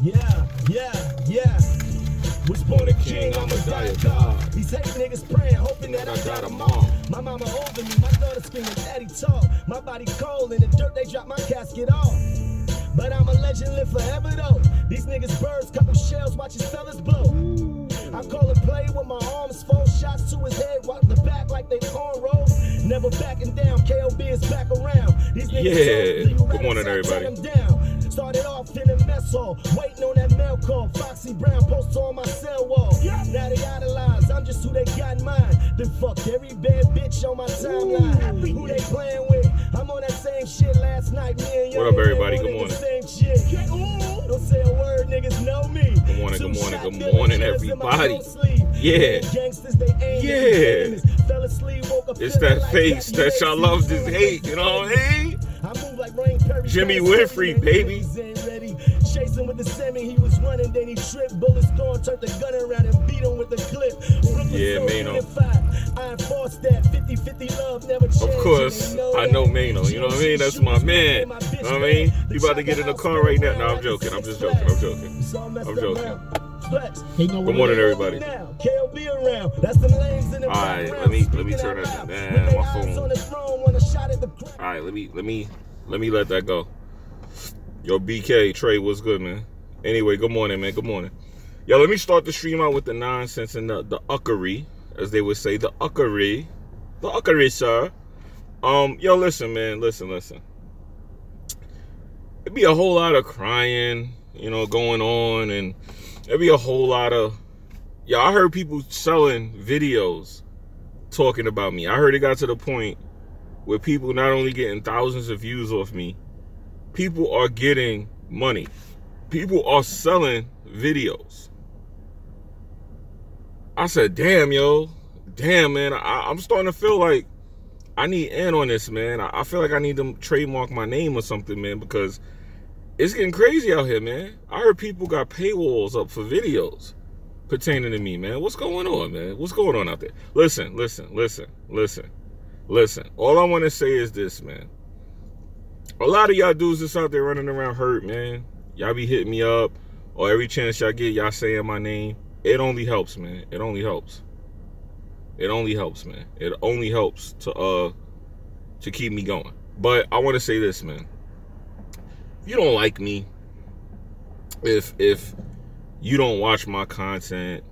Yeah. Was born a king, I'ma die a god. These hate niggas praying, hoping that I die tomorrow. My mama older me, my daughter screaming daddy tall. My body cold in the dirt, they drop my casket off. But I'm a legend, live forever though. These niggas birds, couple shells, watch his feathers blow. I call it play with my arms, 4 shots to his head, walk the back like they cornrows. Never backing down, KOB is back around. These niggas good morning everybody. Started off in a mess hall, waiting on that mail call. Foxy Brown poster on my cell wall. Now they idolize, I'm just who they got in mind. Then fuck every bad bitch on my timeline. Who they playing with? I'm on that same shit last night. Me and what up everybody, good morning. Same shit. Don't say a word, niggas know me. Good morning, good morning, good morning everybody. Yeah. It's that face that y'all love to hate, you know what I mean? Jimmy Winfrey, baby. Chasing with the semi, he was running, then he tripped. Bullets gone, turned the gun around and beat him with the clip. Yeah, Mano. I enforced that 50-50 love never changed. Of course, I know Mano, you know what I mean? That's my man. You know what I mean? You about to get in the car right now. No, I'm joking. I'm just joking. I'm joking. I'm joking. Good morning, everybody. Alright, let me turn that down. My phone. Alright, let me let that go. Yo, BK, Trey, what's good, man? Anyway, good morning, man. Good morning. Yo, let me start the stream out with the nonsense and the uckery, as they would say, the uckery. The uckery, sir. Yo, listen, man. Listen. It'd be a whole lot of crying, you know, going on, and it'd be a whole lot of... Yeah, I heard people selling videos talking about me. I heard it got to the point where people not only getting thousands of views off me, people are getting money. People are selling videos. I said, damn, yo. Damn, man. I'm starting to feel like I need in on this, man. I feel like I need to trademark my name or something, man, because it's getting crazy out here, man. I heard people got paywalls up for videos pertaining to me, man. What's going on, man? What's going on out there? Listen. All I want to say is this, man. A lot of y'all dudes that's out there running around hurt, man. Y'all be hitting me up, or every chance y'all get, y'all saying my name. It only helps, man. It only helps. It only helps, man. It only helps to keep me going. But I want to say this, man. If you don't like me, if you don't watch my content,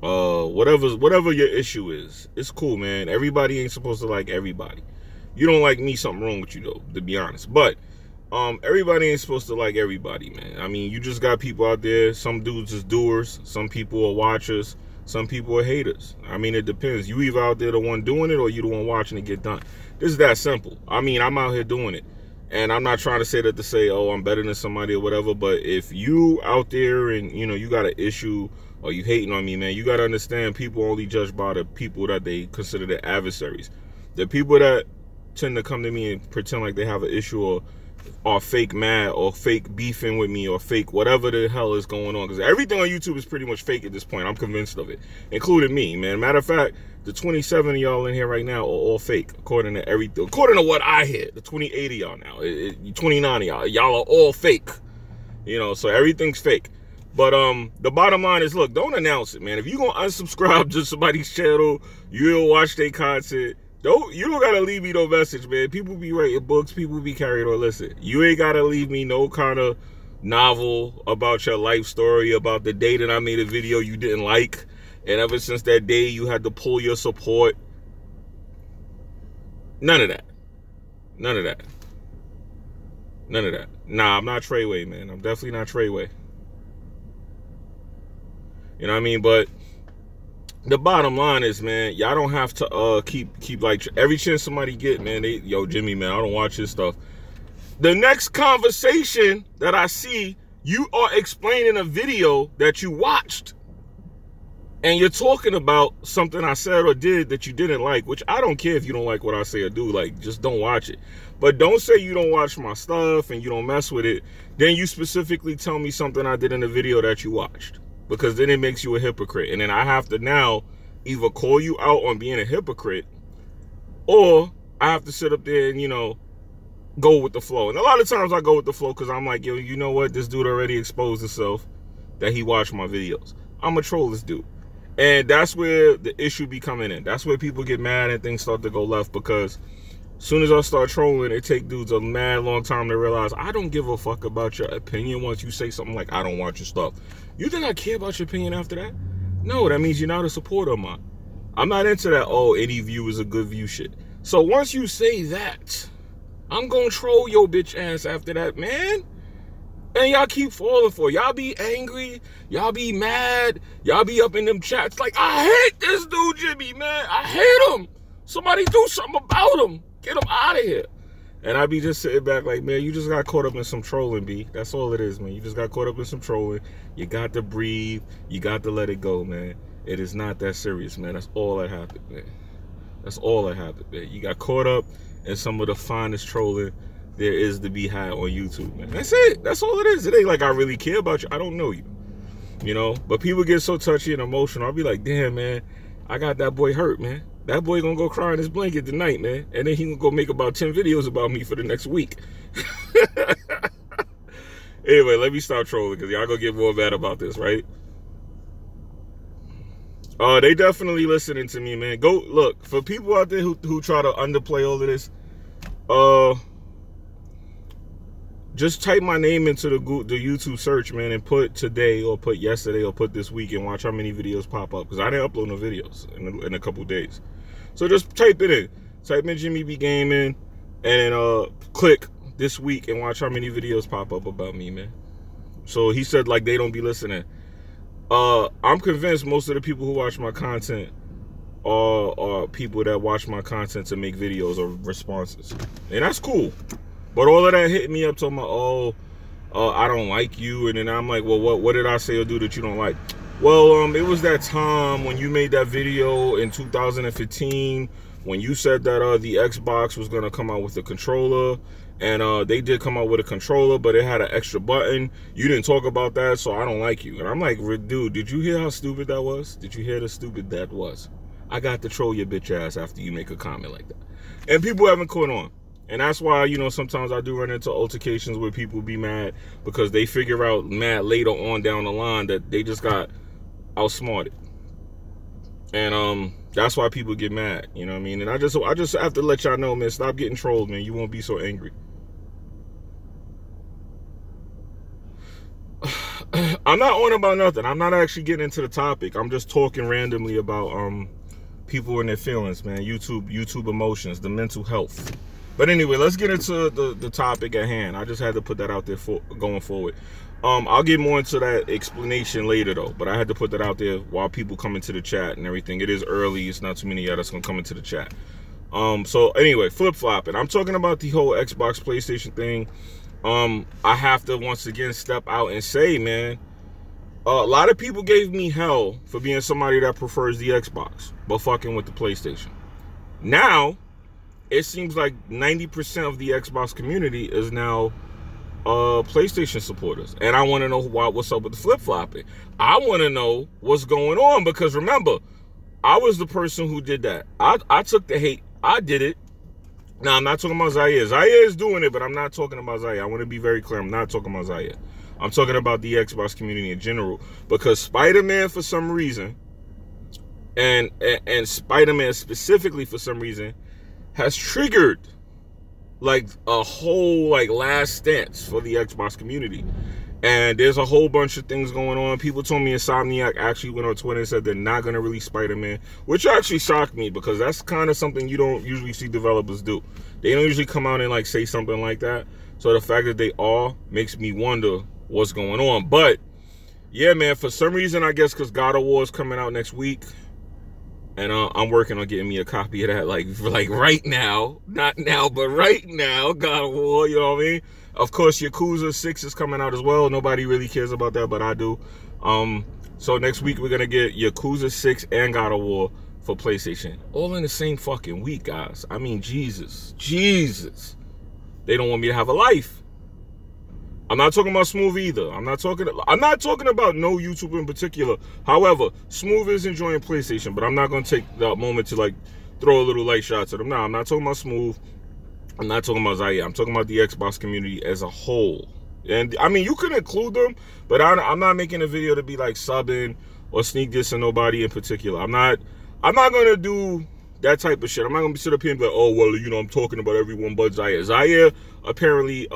whatever your issue is, it's cool, man. Everybody ain't supposed to like everybody. You don't like me, something wrong with you, though, to be honest. But everybody ain't supposed to like everybody, man. I mean, you just got people out there. Some dudes is doers. Some people are watchers. Some people are haters. I mean, it depends. You either out there the one doing it, or you the one watching it get done. This is that simple. I mean, I'm out here doing it. And I'm not trying to say that to say, oh, I'm better than somebody or whatever. But if you out there and, you know, you got an issue or you hating on me, man, you got to understand people only judge by the people that they consider their adversaries. The people that tend to come to me and pretend like they have an issue or are fake mad or fake beefing with me or fake whatever the hell is going on. Because everything on YouTube is pretty much fake at this point. I'm convinced of it, including me, man. Matter of fact, the 27 of y'all in here right now are all fake, according to everything. According to what I hear, the 28 of y'all now, 29 of y'all are all fake. You know, so everything's fake. But the bottom line is, look, don't announce it, man. If you gonna unsubscribe to somebody's channel, you'll watch their content. You don't gotta leave me no message, man. People be writing books, people be carrying on. Listen, you ain't gotta leave me no kind of novel about your life story, about the day that I made a video you didn't like, and ever since that day you had to pull your support. None of that. None of that. None of that. Nah, I'm not Treyway, man. I'm definitely not Treyway. You know what I mean? But the bottom line is, man, y'all don't have to keep like every chance somebody get, man, yo, Jimmy, man, I don't watch his stuff. The next conversation that I see, you are explaining a video that you watched. And you're talking about something I said or did that you didn't like, which I don't care if you don't like what I say or do. Like, just don't watch it. But don't say you don't watch my stuff and you don't mess with it. Then you specifically tell me something I did in the video that you watched. Because then it makes you a hypocrite. And then I have to now either call you out on being a hypocrite, or I have to sit up there and, you know, go with the flow. And a lot of times I go with the flow because I'm like, yo, you know what? This dude already exposed himself that he watched my videos. I'm going to troll this dude. And that's where the issue be coming in. That's where people get mad and things start to go left, because as soon as I start trolling, it take dudes a mad long time to realize I don't give a fuck about your opinion once you say something like, I don't watch your stuff. You think I care about your opinion after that? No, that means you're not a supporter of mine. I'm not into that, oh, any view is a good view shit. So once you say that, I'm gonna troll your bitch ass after that, man. And y'all keep falling for it. Y'all be angry. Y'all be mad. Y'all be up in them chats like, I hate this dude, Jimmy, man. I hate him. Somebody do something about him. Get him out of here. And I be just sitting back like, man, you just got caught up in some trolling, B. That's all it is, man. You just got caught up in some trolling. You got to breathe. You got to let it go, man. It is not that serious, man. That's all that happened, man. That's all that happened, man. You got caught up in some of the finest trolling there is to be had on YouTube, man. That's it. That's all it is. It ain't like I really care about you. I don't know you, you know? But people get so touchy and emotional. I'll be like, damn, man, I got that boy hurt, man. That boy gonna go cry in his blanket tonight, man. And then he gonna go make about 10 videos about me for the next week. Anyway, let me stop trolling because y'all gonna get more mad about this, right? They definitely listening to me, man. Go look, for people out there who try to underplay all of this, just type my name into the YouTube search, man, and put today or put yesterday or put this week and watch how many videos pop up, because I didn't upload no videos in a couple days. So just type it in. Type in Jimmybgaming and click this week and watch how many videos pop up about me, man. So he said like they don't be listening. I'm convinced most of the people who watch my content are people that watch my content to make videos or responses. And that's cool. But all of that hit me up talking about, I don't like you. And then I'm like, well, what did I say or do that you don't like? Well, it was that time when you made that video in 2015 when you said that the Xbox was going to come out with a controller. And they did come out with a controller, but it had an extra button. You didn't talk about that, so I don't like you. And I'm like, dude, did you hear how stupid that was? Did you hear how stupid that was? I got to troll your bitch ass after you make a comment like that. And people haven't caught on. And that's why, you know, sometimes I do run into altercations where people be mad because they figure out mad later on down the line that they just got outsmarted. And that's why people get mad, you know what I mean? And I just have to let y'all know, man, stop getting trolled, man. You won't be so angry. I'm not on about nothing. I'm not actually getting into the topic. I'm just talking randomly about people and their feelings, man. YouTube emotions, the mental health. But anyway, let's get into the topic at hand. I just had to put that out there for going forward. I'll get more into that explanation later though, but I had to put that out there while people come into the chat and everything. It is early. It's not too many of y'all that's gonna come into the chat. So anyway, flip-flopping. I'm talking about the whole Xbox PlayStation thing. I have to once again step out and say, man, a lot of people gave me hell for being somebody that prefers the Xbox, but fucking with the PlayStation. Now, it seems like 90% of the Xbox community is now PlayStation supporters. And I want to know what's up with the flip-flopping. I want to know what's going on, because remember, I was the person who did that. I took the hate. I did it. Now, I'm not talking about Zaire. Zaire is doing it, but I'm not talking about Zaire. I want to be very clear. I'm not talking about Zaire. I'm talking about the Xbox community in general, because Spider-Man, for some reason, and Spider-Man specifically for some reason, has triggered like a whole like last stance for the Xbox community. And there's a whole bunch of things going on. People told me Insomniac actually went on Twitter and said they're not going to release Spider-Man, which actually shocked me, because that's kind of something you don't usually see developers do. They don't usually come out and like say something like that. So the fact that they are makes me wonder what's going on. But yeah, man, for some reason, I guess because God of War is coming out next week, and I'm working on getting me a copy of that like right now. Not now, but right now, God of War, you know what I mean? Of course, Yakuza 6 is coming out as well. Nobody really cares about that, but I do. So next week, we're going to get Yakuza 6 and God of War for PlayStation. All in the same fucking week, guys. I mean, Jesus. They don't want me to have a life. I'm not talking about Smooth either. I'm not talking about no YouTuber in particular. However, Smooth is enjoying PlayStation, but I'm not going to take that moment to like throw a little light shots at him. No, I'm not talking about Smooth. I'm not talking about Zaire. I'm talking about the Xbox community as a whole. And I mean, you could include them, but I'm not making a video to be like subbing or sneak dissing nobody in particular. I'm not gonna do that type of shit. I'm not gonna sit up here and be like, oh well, you know, I'm talking about everyone but Zaire. Zaire apparently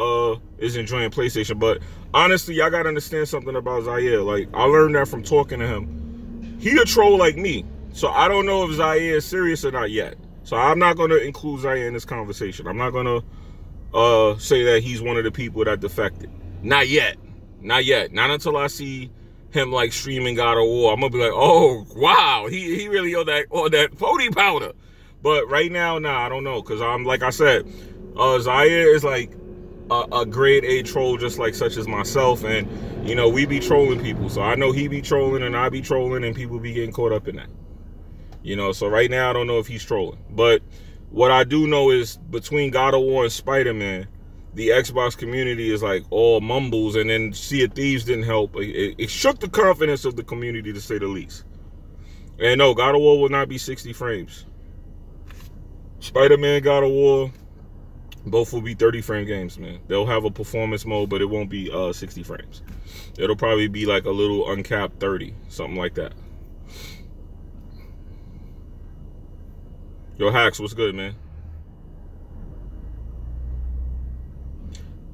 is enjoying PlayStation, but honestly, y'all gotta understand something about Zaire. Like, I learned that from talking to him. He a troll like me, so I don't know if Zaire is serious or not yet. So I'm not gonna include Zaire in this conversation. I'm not gonna say that he's one of the people that defected. Not yet. Not yet. Not until I see him like streaming God of War. I'm gonna be like, oh wow, he really on that pony powder. But right now, nah, I don't know, because I'm, like I said, Zaire is like a grade A troll, just like such as myself, and you know, we be trolling people. So I know he be trolling and I be trolling, and people be getting caught up in that. You know, so right now I don't know if he's trolling. But what I do know is between God of War and Spider-Man, the Xbox community is like all mumbles, and then Sea of Thieves didn't help. It shook the confidence of the community, to say the least. And no, God of War will not be 60 frames. Spider-Man, God of War, both will be 30 frame games, man. They'll have a performance mode, but it won't be 60 frames. It'll probably be like a little uncapped 30, something like that. Yo, Hacks, what's good, man?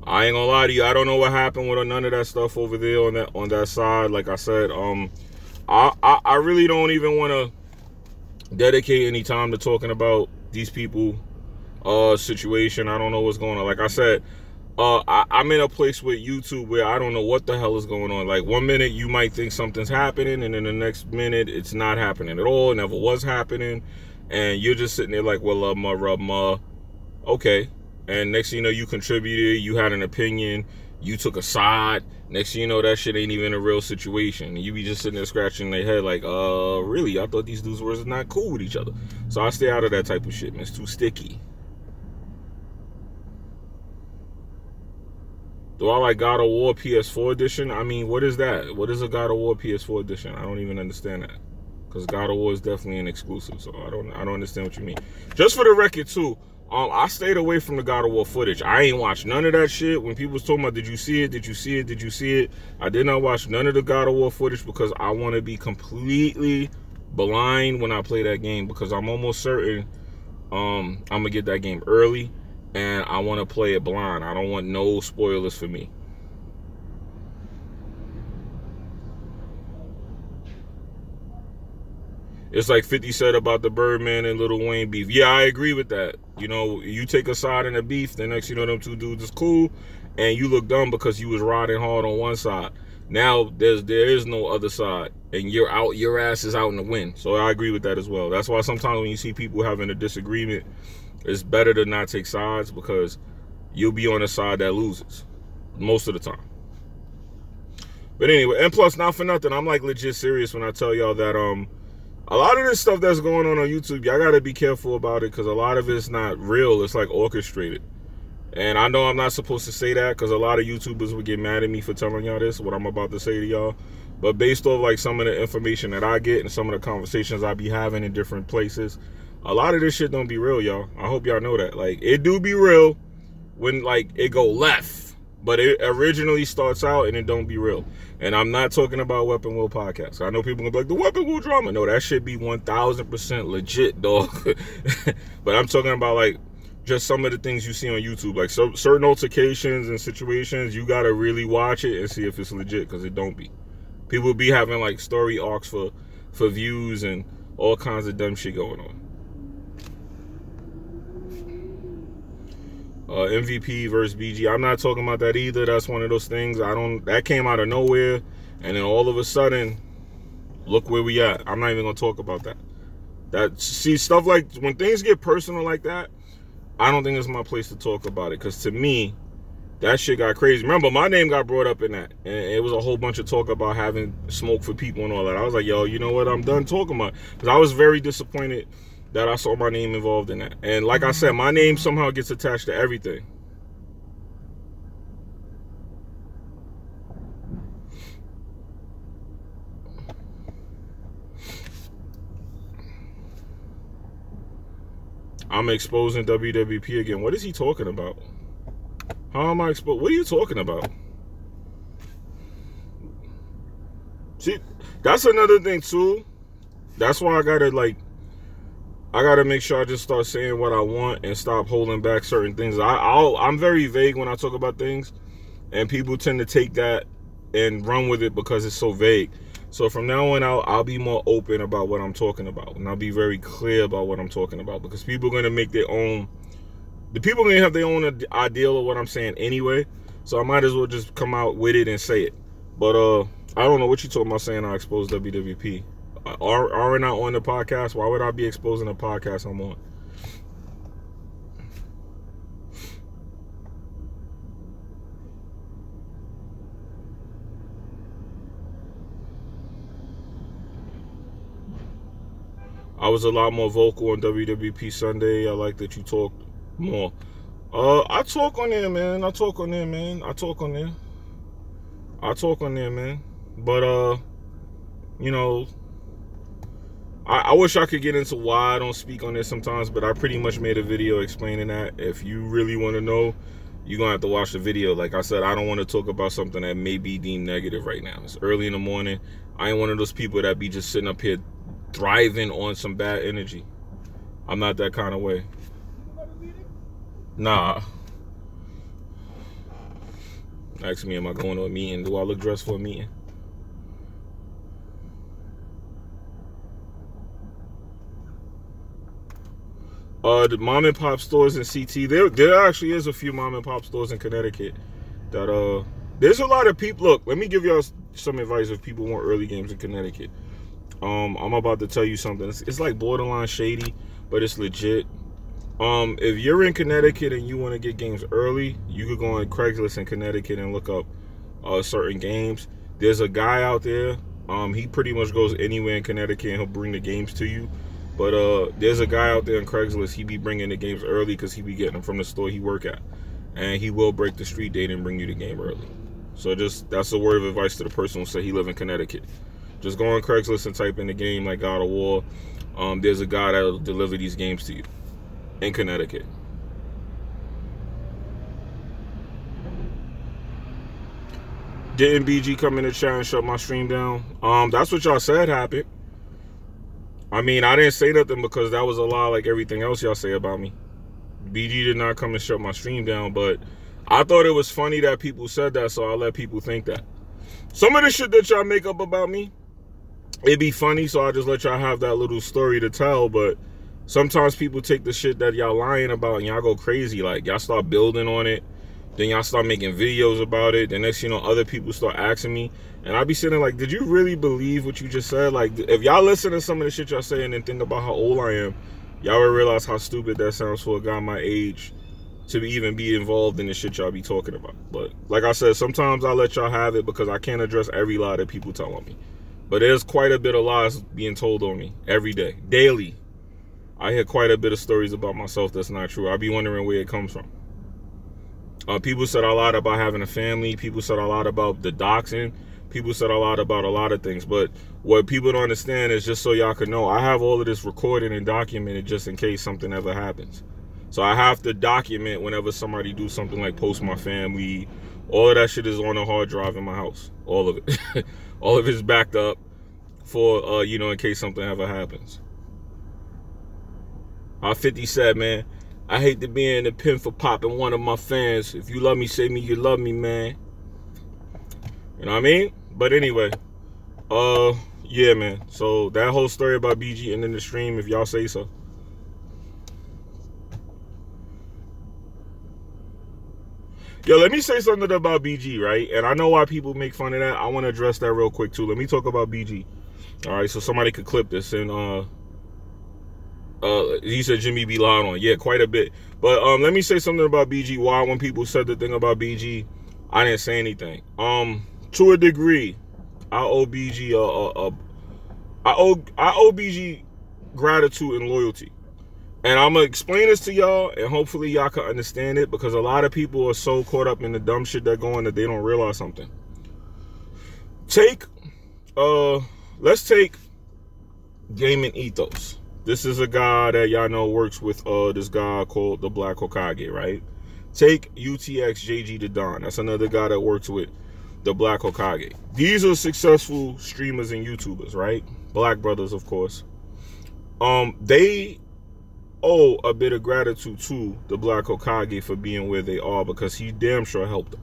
I ain't gonna lie to you, I don't know what happened with none of that stuff over there on that side. Like I said, I really don't even want to dedicate any time to talking about these people situation. I don't know what's going on. Like I said, I'm in a place with YouTube where I don't know what the hell is going on. Like, one minute you might think something's happening, and then the next minute it's not happening at all. It never was happening, and you're just sitting there like, well, okay. And next thing you know, you contributed, you had an opinion, you took a side. Next thing you know, that shit ain't even a real situation. And you be just sitting there scratching their head like, really? I thought these dudes were not cool with each other. So I stay out of that type of shit, man. It's too sticky. Do I like God of War PS4 edition? I mean, what is that? What is a God of War PS4 edition? I don't even understand that. Because God of War is definitely an exclusive. So I don't understand what you mean. Just for the record, too, I stayed away from the God of War footage. I ain't watched none of that shit. When people was talking about, did you see it? Did you see it? Did you see it? I did not watch none of the God of War footage because I want to be completely blind when I play that game, because I'm almost certain I'm going to get that game early, and I want to play it blind. I don't want no spoilers for me. It's like 50 said about the Birdman and Lil Wayne beef. Yeah, I agree with that. You know, you take a side in a beef, the next you know, them two dudes is cool, and you look dumb because you was riding hard on one side. Now there is no other side, and your ass is out in the wind. So I agree with that as well. That's why sometimes when you see people having a disagreement, it's better to not take sides, because you'll be on the side that loses most of the time. But anyway, and plus, not for nothing, I'm like legit serious when I tell y'all that a lot of this stuff that's going on YouTube, y'all gotta be careful about it, because a lot of it's not real. It's like orchestrated. And I know I'm not supposed to say that, because a lot of YouTubers would get mad at me for telling y'all this, what I'm about to say to y'all. But based off like some of the information that I get and some of the conversations I be having in different places, a lot of this shit don't be real, y'all. I hope y'all know that. Like, it do be real when like it go left, but it originally starts out and it don't be real. And I'm not talking about Weapon Wheel podcast. I know people gonna be like, the Weapon Wheel drama. No, that should be 1000% legit, dog. But I'm talking about like just some of the things you see on YouTube, like certain altercations and situations. You gotta really watch it and see if it's legit, because it don't be. People be having like story arcs for views and all kinds of dumb shit going on. MVP versus BG. I'm not talking about that either. That's one of those things. That came out of nowhere, and then all of a sudden, look where we at. I'm not even gonna talk about that. See, stuff like when things get personal like that, I don't think it's my place to talk about it, because to me, that shit got crazy. Remember, my name got brought up in that, and it was a whole bunch of talk about having smoke for people and all that. I was like, yo, you know what? I'm done talking about it, because I was very disappointed that I saw my name involved in that. And like I said, my name somehow gets attached to everything. I'm exposing WWP again. What is he talking about? How am I exposed? What are you talking about? See, that's another thing too. That's why I gotta make sure I just start saying what I want and stop holding back certain things. I'm very vague when I talk about things, and people tend to take that and run with it because it's so vague. So from now on out, I'll be more open about what I'm talking about, and I'll be very clear about what I'm talking about, because people are going to make their own, the people are going to have their own ideal of what I'm saying anyway, so I might as well just come out with it and say it. But I don't know what you talking about saying I exposed WWP. Are we not on the podcast? Why would I be exposing the podcast I'm on? I was a lot more vocal on WWP Sunday. I like that you talked more. I talk on there, man. I talk on there, man. But, you know, I wish I could get into why I don't speak on this sometimes, but I pretty much made a video explaining that. If you really want to know, you're going to have to watch the video. Like I said, I don't want to talk about something that may be deemed negative right now. It's early in the morning. I ain't one of those people that be just sitting up here thriving on some bad energy. I'm not that kind of way. Nah. Ask me, am I going to a meeting? Do I look dressed for a meeting? The mom and pop stores in CT, there actually is a few mom and pop stores in Connecticut that there's a lot of people. Look, let me give y'all some advice if people want early games in Connecticut. I'm about to tell you something. It's like borderline shady, but it's legit. If you're in Connecticut and you want to get games early, you could go on Craigslist in Connecticut and look up certain games. There's a guy out there. He pretty much goes anywhere in Connecticut and he'll bring the games to you. But there's a guy out there on Craigslist. He be bringing the games early because he be getting them from the store he work at, and he will break the street date and bring you the game early. So that's a word of advice to the person who say he live in Connecticut. Just go on Craigslist and type in the game like God of War. There's a guy that'll deliver these games to you in Connecticut. Didn't BG come in the chat and shut my stream down? That's what y'all said happened. I mean, I didn't say nothing because that was a lie like everything else y'all say about me. BG did not come and shut my stream down, but I thought it was funny that people said that, so I let people think that. Some of the shit that y'all make up about me, it'd be funny, so I just let y'all have that little story to tell, but sometimes people take the shit that y'all lying about and y'all go crazy. Like, y'all start building on it, then y'all start making videos about it. The next thing you know, other people start asking me, and I be sitting like, did you really believe what you just said? Like, if y'all listen to some of the shit y'all say and then think about how old I am, y'all will realize how stupid that sounds for a guy my age to even be involved in the shit y'all be talking about. But like I said, sometimes I let y'all have it because I can't address every lie that people tell on me. But there's quite a bit of lies being told on me every day, daily. I hear quite a bit of stories about myself that's not true. I be wondering where it comes from. People said a lot about having a family. People said a lot about the doxing. People said a lot about a lot of things. But what people don't understand is, just so y'all can know, I have all of this recorded and documented just in case something ever happens. So I have to document whenever somebody do something like post my family. All of that shit is on a hard drive in my house. All of it. All of it's backed up for, you know, in case something ever happens. 50 said, man, I hate to be in the pen for popping one of my fans. If you love me, say me you love me, man. You know what I mean? But anyway, yeah, man. So that whole story about BG ending the stream, if y'all say so. Yo, let me say something about BG, right? And I know why people make fun of that. I want to address that real quick, too. Let me talk about BG. All right, so somebody could clip this. And he said Jimmy be loud on. Yeah, quite a bit. But let me say something about BG. Why, when people said the thing about BG, I didn't say anything. To a degree, I owe BG I owe BG gratitude and loyalty. And I'm going to explain this to y'all, and hopefully y'all can understand it, because a lot of people are so caught up in the dumb shit that go on that they don't realize something. Let's take gaming ethos. This is a guy that y'all know works with this guy called the Black Hokage, right? Take UTX JG the Don. That's another guy that works with the Black Hokage. These are successful streamers and YouTubers, right? Black brothers, of course. They owe a bit of gratitude to the Black Hokage for being where they are, because he damn sure helped them.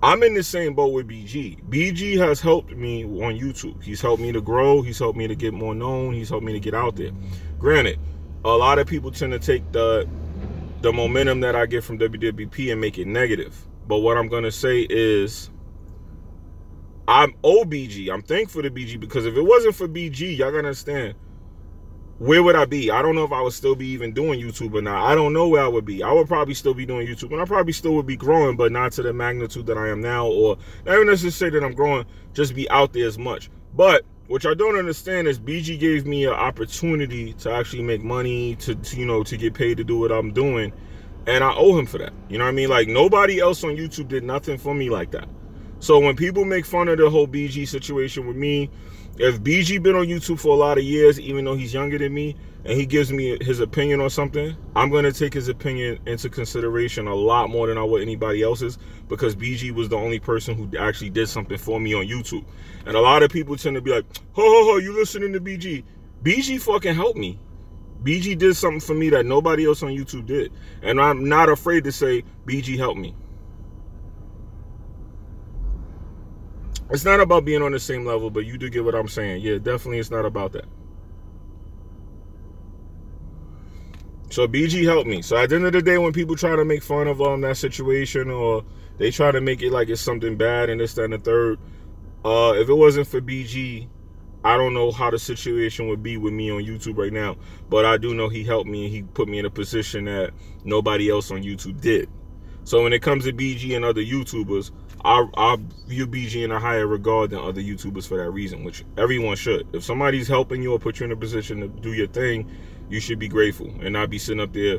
I'm in the same boat with BG. BG has helped me on YouTube. He's helped me to grow. He's helped me to get more known. He's helped me to get out there. Granted, a lot of people tend to take the momentum that I get from WWP and make it negative. But what I'm going to say is, I'm BG. I'm thankful to BG, because if it wasn't for BG, y'all got to understand, where would I be? I don't know if I would still be even doing YouTube or not. I don't know where I would be. I would probably still be doing YouTube, and I probably still would be growing, but not to the magnitude that I am now, or not even necessarily that I'm growing, just be out there as much. But what I don't understand is BG gave me an opportunity to actually make money, to get paid to do what I'm doing, and I owe him for that. You know what I mean? Like, nobody else on YouTube did nothing for me like that. So when people make fun of the whole BG situation with me, if BG been on YouTube for a lot of years, even though he's younger than me, and he gives me his opinion on something, I'm going to take his opinion into consideration a lot more than I would anybody else's, because BG was the only person who actually did something for me on YouTube. And a lot of people tend to be like, ho, you listening to BG? BG fucking helped me. BG did something for me that nobody else on YouTube did. And I'm not afraid to say BG helped me. It's not about being on the same level, but you do get what I'm saying. Yeah, definitely it's not about that. So BG helped me. So at the end of the day, when people try to make fun of that situation, or they try to make it like it's something bad and this, that, and the third, if it wasn't for BG, I don't know how the situation would be with me on YouTube right now. But I do know he helped me, and he put me in a position that nobody else on YouTube did. So when it comes to BG and other YouTubers, I view BG in a higher regard than other YouTubers for that reason, which everyone should. If somebody's helping you or put you in a position to do your thing, you should be grateful and not be sitting up there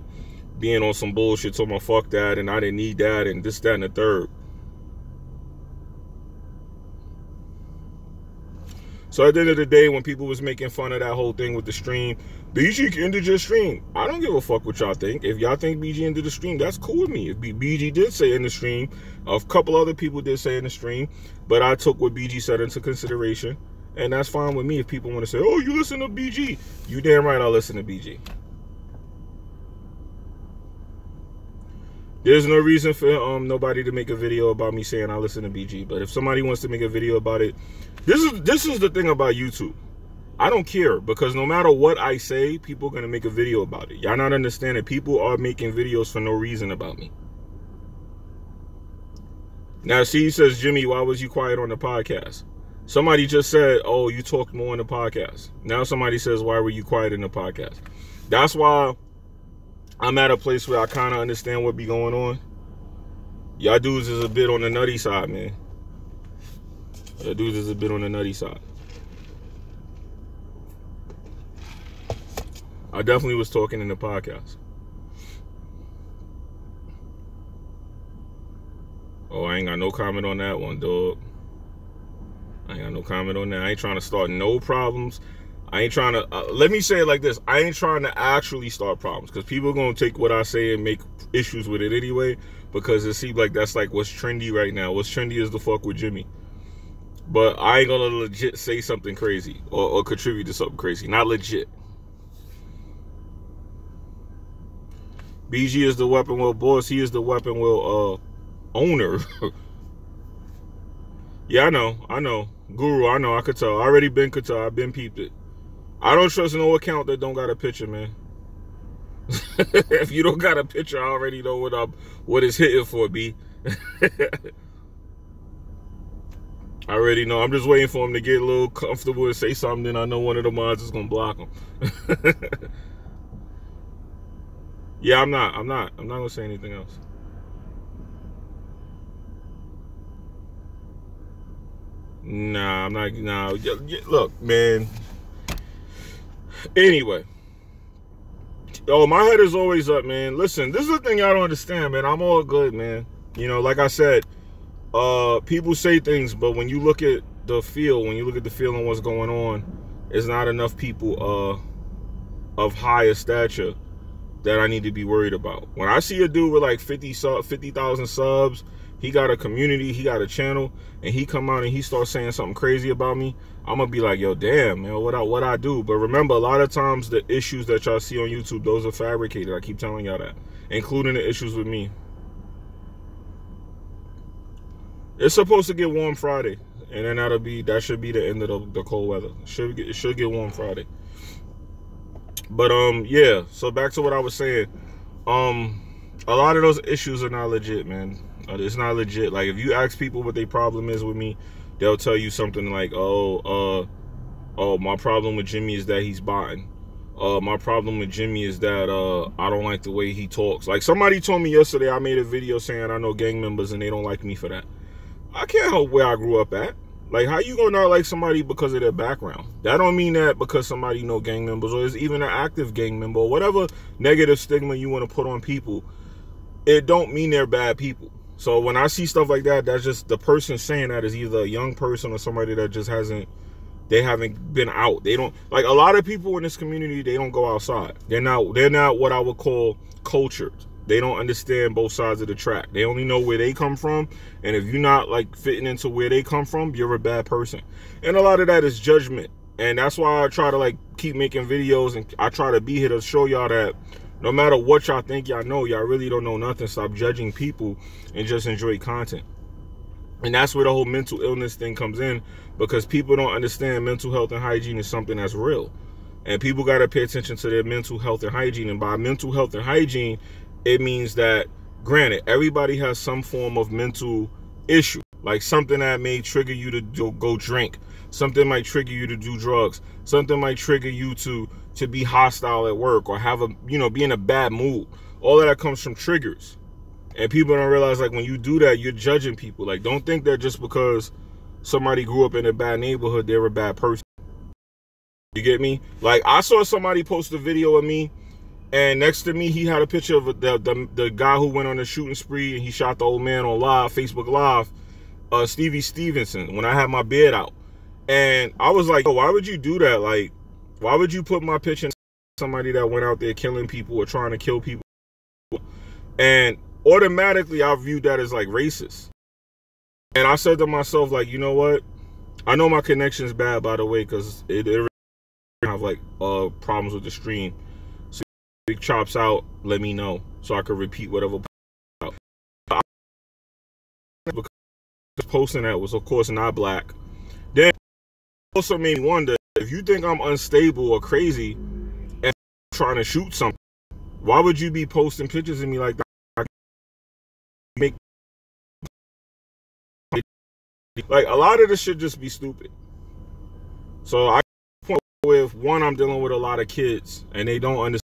being on some bullshit, talking about fuck that and I didn't need that and this, that, and the third. So at the end of the day, when people was making fun of that whole thing with the stream, BG ended your stream. I don't give a fuck what y'all think. If y'all think BG ended the stream, that's cool with me. If BG did say in the stream, a couple other people did say in the stream, but I took what BG said into consideration, and that's fine with me. If people want to say, oh, you listen to BG, you damn right I'll listen to BG. There's no reason for nobody to make a video about me saying I listen to BG, but if somebody wants to make a video about it, this is the thing about YouTube. I don't care, because no matter what I say, people are going to make a video about it. Y'all not understanding. People are making videos for no reason about me. Now, see, says, Jimmy, why was you quiet on the podcast? Somebody just said, oh, you talked more on the podcast. Now somebody says, why were you quiet in the podcast? That's why I'm at a place where I kind of understand what be going on. Y'all dudes is a bit on the nutty side, man. Y'all dudes is a bit on the nutty side. I definitely was talking in the podcast. Oh, I ain't got no comment on that one, dog. I ain't got no comment on that. I ain't trying to start no problems. I ain't trying to, let me say it like this. I ain't trying to actually start problems, because people are going to take what I say and make issues with it anyway, because it seems like that's like what's trendy right now. What's trendy is the fuck with Jimmy. But I ain't going to legit say something crazy or contribute to something crazy. Not legit. BG is the weapon wheel boss. He is the weapon wheel owner. Yeah, I know. Guru, I know. I could tell. I already been could tell. I've been peeped it. I don't trust no account that don't got a picture, man. If you don't got a picture, I already know what it's hitting for, B. I already know. I'm just waiting for him to get a little comfortable and say something, then I know one of the mods is gonna block him. Yeah, I'm not gonna say anything else. Nah, I'm not. Nah, look, man. Anyway, oh, my head is always up, man. Listen, this is the thing y'all don't understand, man. I'm all good, man. You know, like I said, people say things, but when you look at the feel, and what's going on, it's not enough people of higher stature that I need to be worried about. When I see a dude with like 50,000 subs, he got a community, he got a channel, and he come out and he starts saying something crazy about me, I'm gonna be like, yo, damn, man, what I do? But remember, a lot of times the issues that y'all see on YouTube, those are fabricated. I keep telling y'all that, including the issues with me. It's supposed to get warm Friday, and then that should be the end of the cold weather. It should get warm Friday. But yeah, so back to what I was saying. A lot of those issues are not legit, man. It's not legit. Like, if you ask people what their problem is with me, they'll tell you something like, oh, my problem with Jimmy is that he's botting. My problem with Jimmy is that I don't like the way he talks. Like, somebody told me yesterday, I made a video saying I know gang members and they don't like me for that. I can't help where I grew up at. Like, how you gonna not like somebody because of their background? That don't mean that because somebody know gang members or is even an active gang member or whatever negative stigma you want to put on people. It don't mean they're bad people. So when I see stuff like that, that's just the person saying that is either a young person or somebody that just haven't been out. They don't, like, a lot of people in this community, they don't go outside. They're not what I would call cultured. They don't understand both sides of the track. They only know where they come from. And if you're not like fitting into where they come from, you're a bad person. And a lot of that is judgment. And that's why I try to like keep making videos, and I try to be here to show y'all that no matter what y'all think y'all know, y'all really don't know nothing. Stop judging people and just enjoy content. And that's where the whole mental illness thing comes in, because people don't understand mental health and hygiene is something that's real. And people got to pay attention to their mental health and hygiene. And by mental health and hygiene, it means that, granted, everybody has some form of mental issue, like something that may trigger you to go drink. Something might trigger you to do drugs. Something might trigger you to be hostile at work or have be in a bad mood. All of that comes from triggers. And people don't realize, like, when you do that, you're judging people. Like, don't think that just because somebody grew up in a bad neighborhood, they're a bad person. You get me? Like, I saw somebody post a video of me, and next to me, he had a picture of the guy who went on a shooting spree and he shot the old man on Facebook Live, Stevie Stevenson, when I had my beard out. And I was like, oh, why would you do that? Like, why would you put my picture in somebody that went out there killing people or trying to kill people? And automatically, I viewed that as like racist. And I said to myself, like, you know what? I know my connection's bad, by the way, because it really have like problems with the stream. Big chops out, let me know so I could repeat whatever. Because posting that was, of course, not black. Then also made me wonder, if you think I'm unstable or crazy and trying to shoot something, why would you be posting pictures of me like that? Like, a lot of this should just be stupid. So I point with, one, I'm dealing with a lot of kids and they don't understand,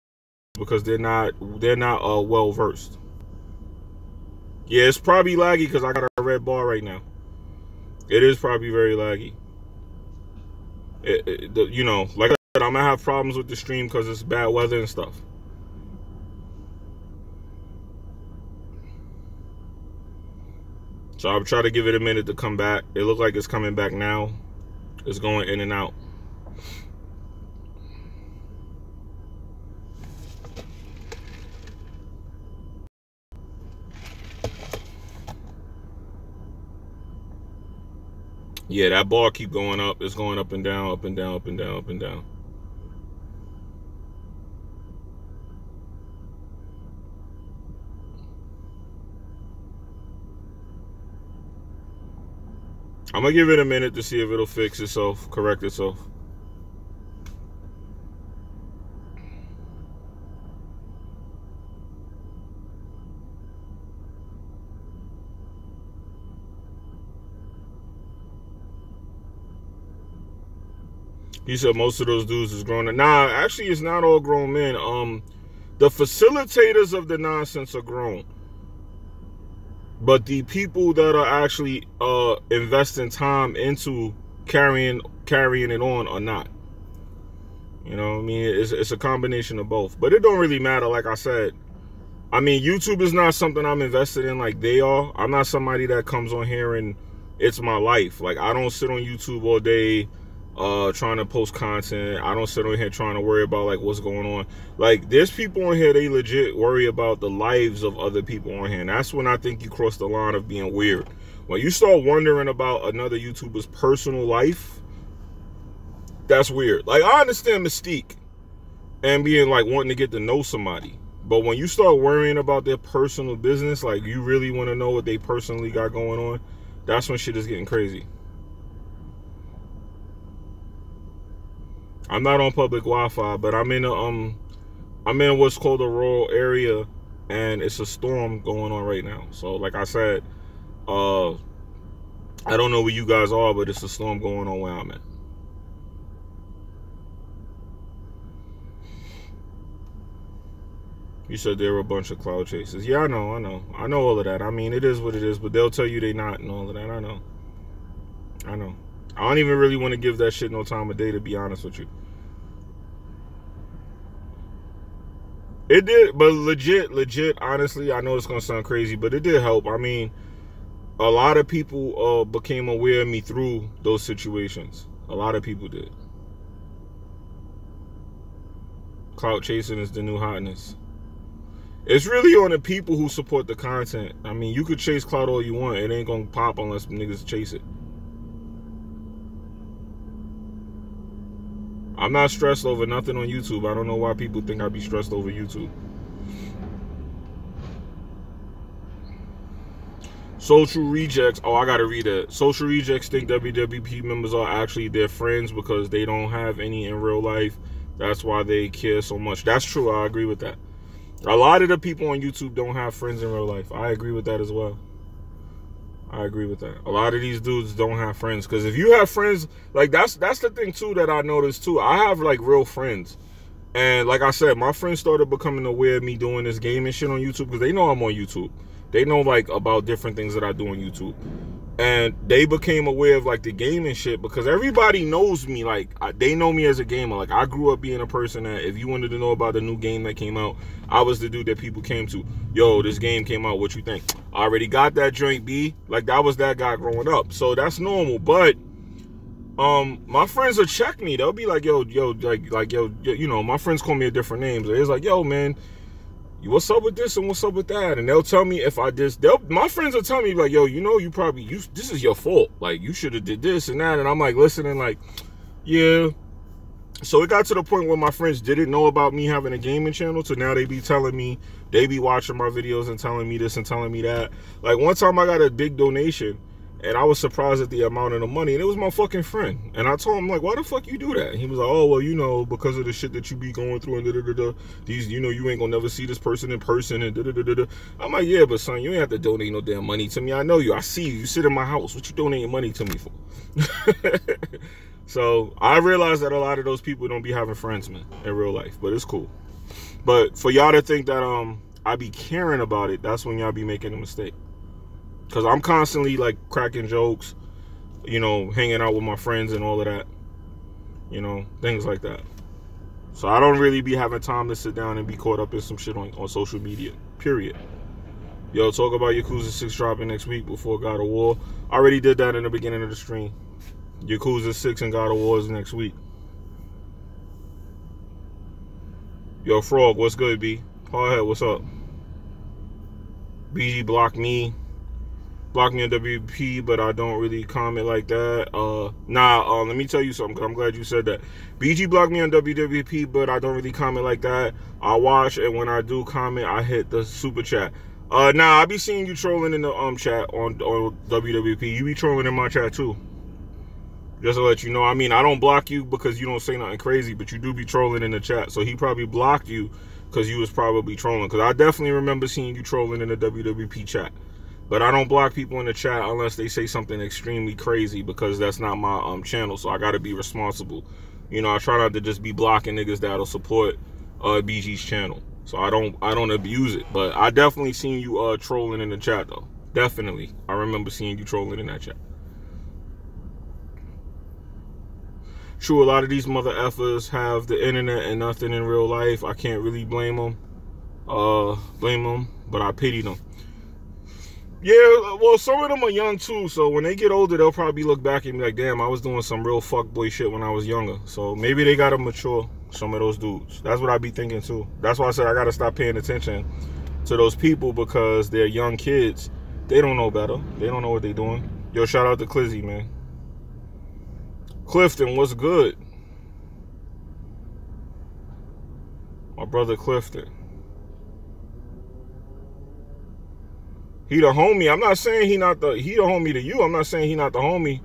because they're not well versed. Yeah, it's probably laggy because I got a red bar right now. It is probably very laggy. Like I said, I'm gonna have problems with the stream because it's bad weather and stuff. So I'll try to give it a minute to come back. It looks like it's coming back now. It's going in and out. Yeah, that bar keep going up. It's going up and down, up and down, up and down, up and down. I'm gonna give it a minute to see if it'll fix itself, correct itself. He said most of those dudes is grown. Nah, actually, it's not all grown men. The facilitators of the nonsense are grown, but the people that are actually investing time into carrying it on are not. You know what I mean? It's a combination of both. But it don't really matter, like I said. I mean, YouTube is not something I'm invested in like they are. I'm not somebody that comes on here and it's my life. Like, I don't sit on YouTube all day trying to post content. I don't sit on here trying to worry about like what's going on. Like, there's people on here, they legit worry about the lives of other people on here, and that's when I think you cross the line of being weird. When you start wondering about another YouTuber's personal life, that's weird. Like, I understand mystique and being like wanting to get to know somebody, but when you start worrying about their personal business, like you really want to know what they personally got going on, that's when shit is getting crazy. I'm not on public Wi-Fi, but I'm in what's called a rural area, and it's a storm going on right now. So like I said, I don't know where you guys are, but it's a storm going on where I'm at. You said there were a bunch of cloud chasers. Yeah, I know all of that. I mean, it is what it is, but they'll tell you they not and all of that. I know. I don't even really want to give that shit no time of day, to be honest with you. It did, but legit, honestly, I know it's gonna sound crazy, but it did help. I mean, a lot of people became aware of me through those situations. A lot of people did. Clout chasing is the new hotness. It's really on the people who support the content. I mean, you could chase clout all you want. It ain't gonna pop unless niggas chase it. I'm not stressed over nothing on YouTube. I don't know why people think I'd be stressed over YouTube. Social rejects. Oh, I gotta read that. Social rejects think WWP members are actually their friends because they don't have any in real life. That's why they care so much. That's true. I agree with that. A lot of the people on YouTube don't have friends in real life. I agree with that as well. I agree with that. A lot of these dudes don't have friends, because if you have friends, like that's the thing too that I noticed too. I have like real friends, and like I said, my friends started becoming aware of me doing this gaming shit on YouTube because they know I'm on YouTube. They know like about different things that I do on YouTube, and they became aware of like the gaming shit because everybody knows me. Like they know me as a gamer. Like I grew up being a person that if you wanted to know about the new game that came out, I was the dude that people came to. Yo, this game came out. What you think? I already got that joint, B. Like that was that guy growing up. So that's normal. But my friends will check me. They'll be like, yo, like yo, you know, my friends call me a different names. It's like, yo, man, what's up with this and what's up with that? And they'll tell me if I just, my friends will tell me like, yo, you know, this is your fault. Like you should have did this and that. And I'm like listening, like, yeah. So it got to the point where my friends didn't know about me having a gaming channel, so now they be telling me, they be watching my videos and telling me this and telling me that. Like one time I got a big donation and I was surprised at the amount of the money, and it was my fucking friend. And I told him like, why the fuck you do that? And he was like, oh, well, you know, because of the shit that you be going through and da-da-da-da. These, you know, you ain't gonna never see this person in person and da-da-da-da-da. I'm like, yeah, but son, you ain't have to donate no damn money to me. I know you. I see you. You sit in my house. What you donating money to me for? So I realized that a lot of those people don't be having friends, man, in real life, but it's cool. But for y'all to think that I be caring about it, that's when y'all be making a mistake. Cause I'm constantly like cracking jokes, you know, hanging out with my friends and all of that, you know, things like that. So I don't really be having time to sit down and be caught up in some shit on social media, period. Yo, talk about Yakuza 6 dropping next week before God of War. I already did that in the beginning of the stream. Yakuza 6 and God of War is next week. Yo, Frog, what's good, B? Hardhead, what's up? BG blocked me on WP, but I don't really comment like that. Let me tell you something, because I'm glad you said that. BG blocked me on WWP, but I don't really comment like that. I watch, and when I do comment, I hit the super chat. I be seeing you trolling in the chat on WWP. You be trolling in my chat too. Just to let you know, I mean, I don't block you because you don't say nothing crazy, but you do be trolling in the chat. So he probably blocked you because you was probably trolling. Because I definitely remember seeing you trolling in the WWP chat. But I don't block people in the chat unless they say something extremely crazy, because that's not my channel. So I got to be responsible. You know, I try not to just be blocking niggas that'll support BG's channel. So I don't abuse it. But I definitely seen you trolling in the chat though. Definitely. I remember seeing you trolling in that chat. True, a lot of these mother effers have the internet and nothing in real life. I can't really blame them. But I pity them. Yeah, well, some of them are young too, so when they get older, they'll probably look back and be like, damn, I was doing some real fuckboy shit when I was younger. So maybe they gotta mature, some of those dudes. That's what I be thinking too. That's why I said I gotta stop paying attention to those people, because they're young kids. They don't know better. They don't know what they're doing. Yo, shout out to Clizzy, man. Clifton, what's good? My brother Clifton. He the homie. I'm not saying he the homie to you. I'm not saying he not the homie.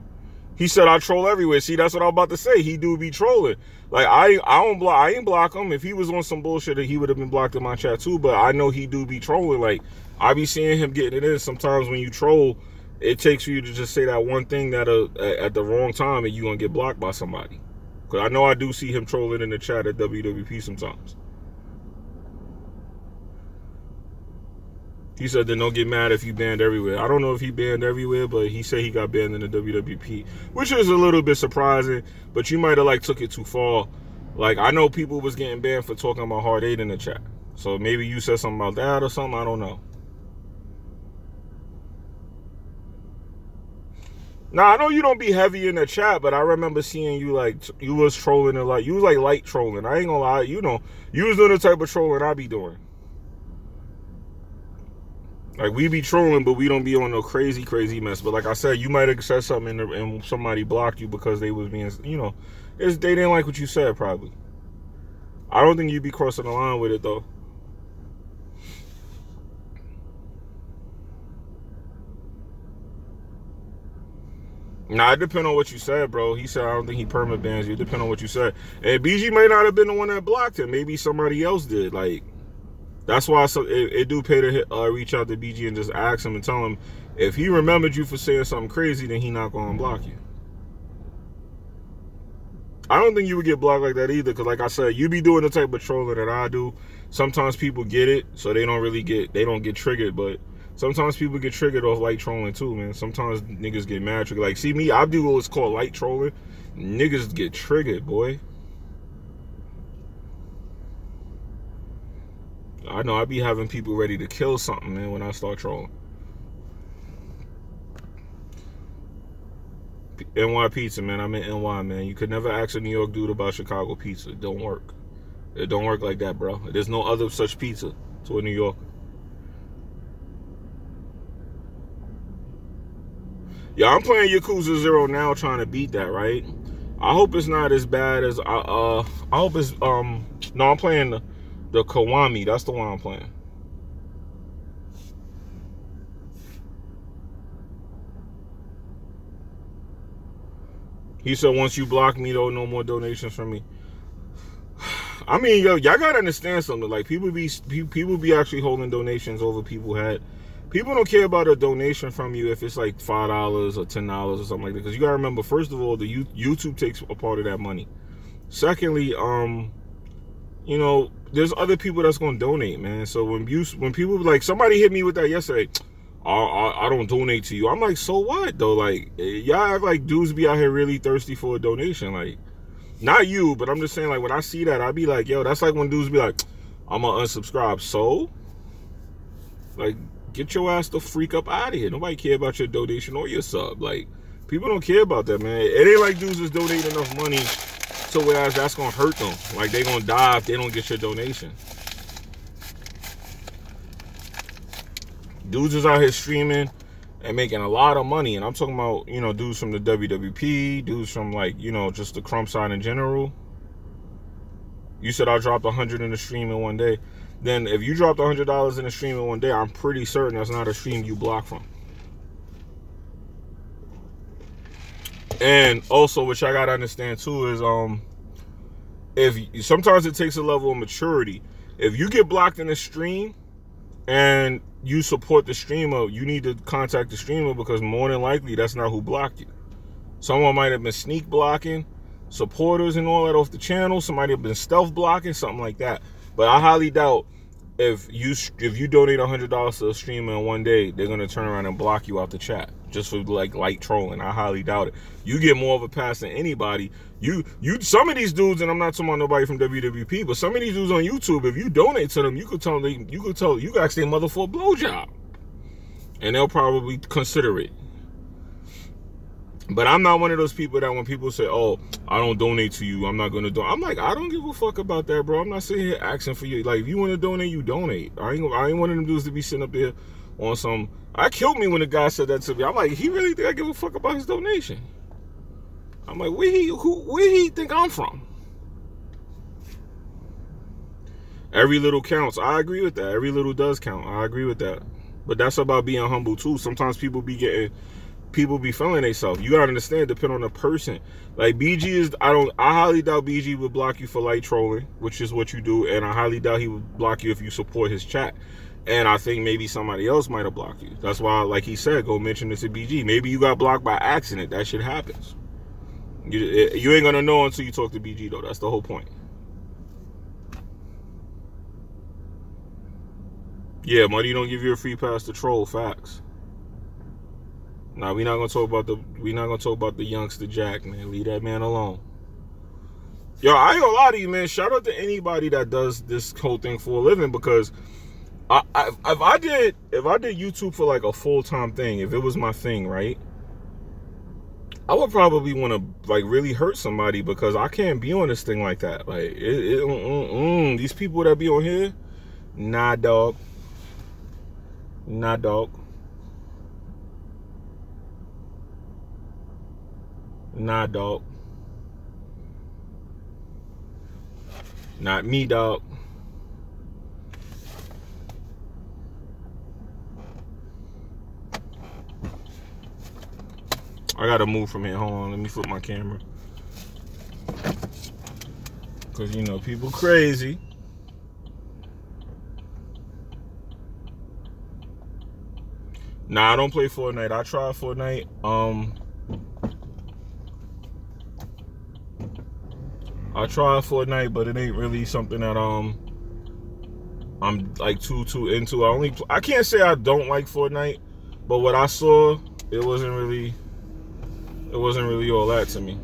He said I troll everywhere. See, that's what I was about to say. He do be trolling. Like I ain't block him. If he was on some bullshit, he would have been blocked in my chat too. But I know he do be trolling. Like I be seeing him getting it in. Sometimes when you troll, it takes for you to just say that one thing that at the wrong time and you gonna get blocked by somebody. Cause I know I do see him trolling in the chat at WWP sometimes. He said, then don't get mad if you banned everywhere. I don't know if he banned everywhere, but he said he got banned in the WWP, which is a little bit surprising, but you might have like took it too far. Like, I know people was getting banned for talking about Hard 8 in the chat. So maybe you said something about that or something, I don't know. Now, I know you don't be heavy in the chat, but I remember seeing you like, you was trolling and like, you was like light trolling. I ain't gonna lie, you know, you was doing the type of trolling I be doing. Like, we be trolling, but we don't be on no crazy mess. But like I said, you might have said something and somebody blocked you because they was being, you know, they didn't like what you said, probably. I don't think you'd be crossing the line with it, though. Nah, it depends on what you said, bro. He said, I don't think he perma bans you. It depends on what you said. And BG may not have been the one that blocked him. Maybe somebody else did, like... That's why it do pay to reach out to BG and just ask him and tell him if he remembered you for saying something crazy, then he not going to block you. I don't think you would get blocked like that either, because like I said, you be doing the type of trolling that I do. Sometimes people get it, so they don't get triggered, but sometimes people get triggered off light trolling too, man. Sometimes niggas get mad triggered. Like, see me, I do what's called light trolling. Niggas get triggered, boy. I know I be having people ready to kill something, man, when I start trolling. NY pizza, man. I'm in NY, man. You could never ask a New York dude about Chicago pizza. It don't work. It don't work like that, bro. There's no other such pizza to a New Yorker. Yeah, I'm playing Yakuza 0 now, trying to beat that, right? I hope it's not as bad as I hope it's no, I'm playing the Kiwami, that's the one I'm playing. He said, once you block me, though, no more donations from me. I mean, yo, y'all gotta understand something. Like, people be actually holding donations over people's head. People don't care about a donation from you if it's like $5 or $10 or something like that. Because you gotta remember, first of all, the YouTube takes a part of that money. Secondly, you know, there's other people that's gonna donate, man. So when people like, somebody hit me with that yesterday, I don't donate to you. I'm like, so what though? Like, y'all act like dudes be out here really thirsty for a donation. Like, not you, but I'm just saying, like, when I see that, I be like, yo, that's like when dudes be like, I'm gonna unsubscribe. So, like, get your ass the freak up out of here. Nobody care about your donation or your sub. Like, people don't care about that, man. It ain't like dudes just donate enough money to whereas that's gonna hurt them. Like, they gonna die if they don't get your donation. Dudes is out here streaming and making a lot of money, and I'm talking about, you know, dudes from the WWP, dudes from, like, you know, just the crump side in general. You said I dropped 100 in the stream in one day. Then if you dropped $100 in a stream in one day, I'm pretty certain that's not a stream you block from. And also, which I gotta understand too, is if sometimes it takes a level of maturity. If you get blocked in a stream and you support the streamer, you need to contact the streamer, because more than likely that's not who blocked you. Someone might have been sneak blocking supporters and all that off the channel. Somebody have been stealth blocking, something like that. But I highly doubt if you donate $100 to a streamer in one day, they're gonna turn around and block you out the chat just for like light trolling. I highly doubt it. You get more of a pass than anybody. Some of these dudes, and I'm not talking about nobody from WWP, but some of these dudes on YouTube, if you donate to them, you could ask their mother for a blowjob. and they'll probably consider it. But I'm not one of those people that when people say, oh, I don't donate to you, I'm not going to donate. I'm like, I don't give a fuck about that, bro. I'm not sitting here asking for you. Like, if you want to donate, you donate. I ain't one of them dudes to be sitting up there on some. I killed me when the guy said that to me. I'm like, he really think I give a fuck about his donation? I'm like, where he think I'm from? Every little counts. I agree with that. Every little does count. I agree with that. But that's about being humble too. Sometimes people be feeling themselves. You gotta understand, depending on the person. Like BG is, I highly doubt BG would block you for light trolling, which is what you do, and I highly doubt he would block you if you support his chat. And I think maybe somebody else might have blocked you. That's why, like he said, go mention this to BG. Maybe you got blocked by accident. That shit happens. You ain't gonna know until you talk to BG though. That's the whole point. Yeah, money don't give you a free pass to troll. Facts. Nah, we're not gonna talk about the youngster Jack, man. Leave that man alone. Yo, I ain't gonna lie to you, man. Shout out to anybody that does this whole thing for a living, because if I did YouTube for like a full-time thing, if it was my thing, right, I would probably want to like really hurt somebody, because I can't be on this thing like that. Like these people that be on here, nah, dog. Nah, dog. Nah, dog. Not me, dog. I gotta move from here. Hold on, let me flip my camera. Cause you know people crazy. Nah, I don't play Fortnite. I tried Fortnite. I tried Fortnite, but it ain't really something that I'm like too into. I can't say I don't like Fortnite, but what I saw, it wasn't really all that to me.